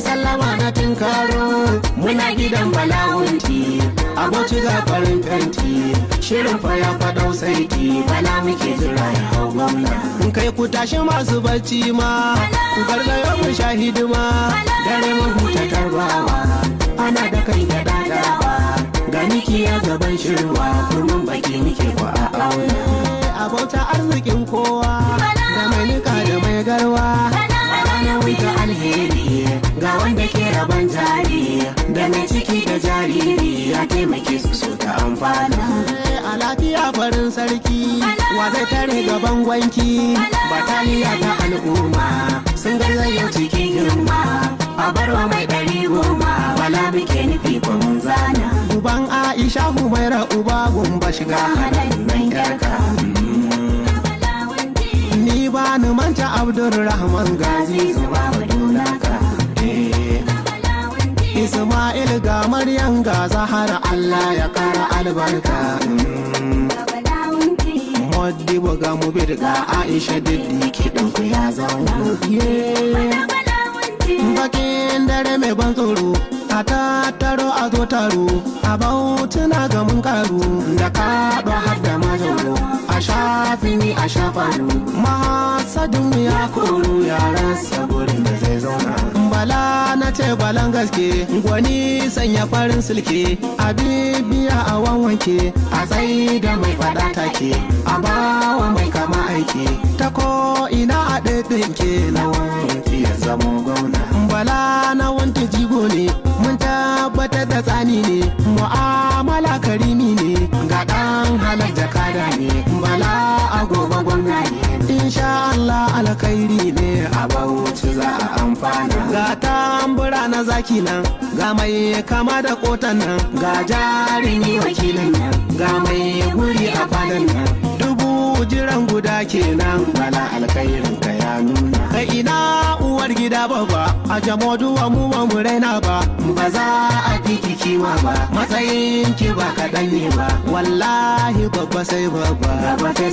sallama na tinkaro muna gidan balawunti aboci ga farin fenti shirin fa ya faɗau saiti bala muke jira ya hau gwamna kai ku tashi masu bacci ma ku gargayo mu sha hidima dare mahuta tarbawa ana da kai da dadawa ga niki ya gaban shirwa kurmin baki muke kwa a auna abota arzikin kowa da mai nika da mai garwa ranar wita alheri ga wanda ke rabon jari da mai ciki da jariri ya taimake su so ta amfana a lafiya farin sarki wa zai tare gaban gwanki bataliya ta al'umma sun garzayo cikin girma a barwa mai 110 bala muke nufi ko mun zana uban Aisha Humaira uba gumba shiga hannun yarka ni ba ni manta Abdulrahman Gazi zuwa wadunaka Ismail ga Maryam ga Zahara Allah ya kara albarka Modibo ga Mubir ga Aisha Diddi kiɗan ku ya zauna bakin dare mai ban tsoro a tattaro a zo taro a bautuna ga mun karu da kaɗo har da majauro a shafi ni a shafanu mahasadin ya koro yaran saburin da zai zauna bala na ce balan gaske gwani sanya farin silke a bibiya a wanwanke a tsayi da mai fada take a bawa mai kama aiki ta ko ina a ɗaiɗinke na wanki ya zama gwamna bala na wanta jigo ne mun tabbatar da tsani ne mu'amala karimi ne ga ɗan halar jakada ne bala a gobe gwamna ne insha Allah alkhairi ne a bauchi za a amfana ga tambura na zaki nan ga mai kama da kotan nan ga jarumi wakilin nan ga mai guri a fadan nan dubu jiran guda kenan bala alkhairin ka ya nuna kai ina uwar gida babba a jamoduwa mu ba mu raina ba ba za a fiki kima ba matsayin ki ba kaɗan ne ba wallahi babba sai babba gaba ta